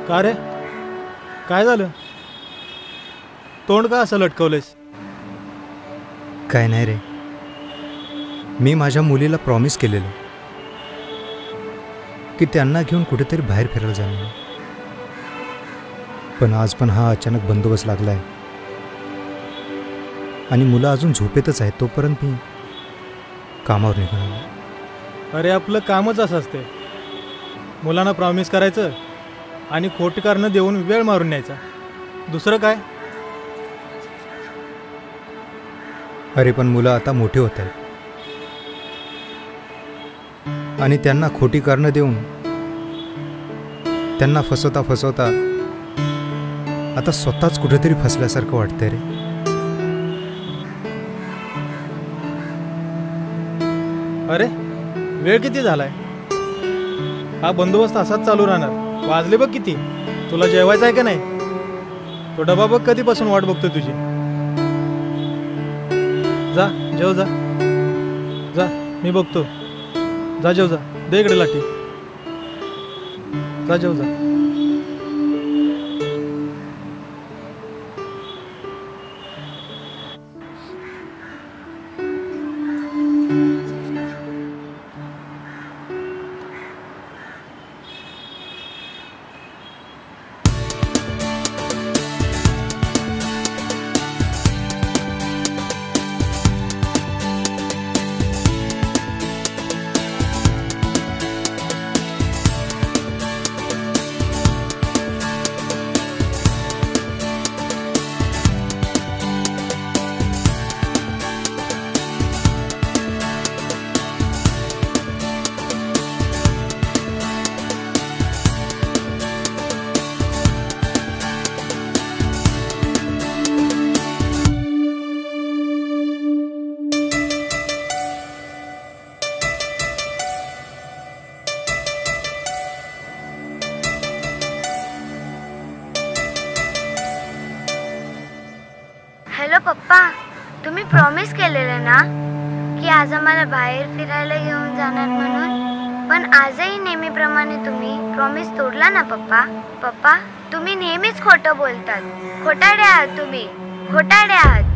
का रे, काय झालं? तोंड का असं लटकवलंयस? काय नाही रे, मी माझ्या मुलीला प्रॉमिस केलेलं की त्यांना घेऊन कुठेतरी बाहेर फिरायला जाणार, पण आज पण हा अचानक बंदोबस्त लागलाय आणि मुलं अजून झोपेतच आहेत. तोपर्यंत मी कामावर निघालो. अरे आपलं कामच असं असते, मुलांना प्रॉमिस करायचं आणि खोटी कारणं देऊन वेळ मारून न्यायचा, दुसरं काय? अरे पण मुलं आता मोठे होत आहेत आणि त्यांना खोटी कारणं देऊन त्यांना फसवता फसवता आता स्वतःच कुठेतरी फसल्यासारखं वाटतंय रे. अरे वेळ किती झालाय? हा बंदोबस्त असाच चालू राहणार. वाजले बघ किती. तुला जेवायचं आहे का नाही? तो डबा बघ कधीपासून वाट बघतोय तुझी. जा जेव जा, जा मी बघतो. जा जेव जा, दे इकडे लाठी. जा जेव जा. हॅलो पप्पा, तुम्ही प्रॉमिस केलेलं ना की आज आम्हाला बाहेर फिरायला घेऊन जाणार म्हणून, पण आजही नेहमीप्रमाणे तुम्ही प्रॉमिस तोडला ना पप्पा. पप्पा तुम्ही नेहमीच खोटं बोलतात. खोटारडे आहात तुम्ही, खोटारडे आहात.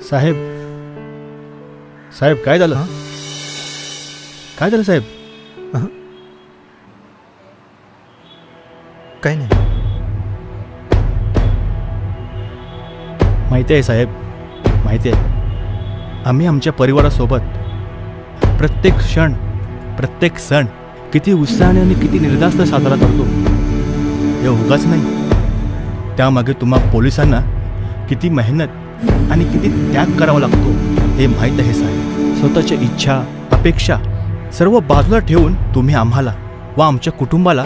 साहेब, साहेब काय झालं? काय झालं साहेब? काय नाही. माहिती आहे साहेब, माहिती आहे. आम्ही आमच्या परिवारासोबत प्रत्येक क्षण, प्रत्येक सण किती उत्साहाने आणि किती निर्धास्त साजरा करतो. हे उगाच नाही. त्यामागे तुम्हा पोलिसांना किती मेहनत आणि किती त्याग करावा लागतो हे माहीत आहे साहेब. स्वतःच्या इच्छा अपेक्षा सर्व बाजूला ठेवून तुम्ही आम्हाला व आमच्या कुटुंबाला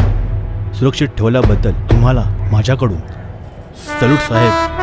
सुरक्षित ठेवल्याबद्दल तुम्हाला माझ्याकडून सल्यूट साहेब.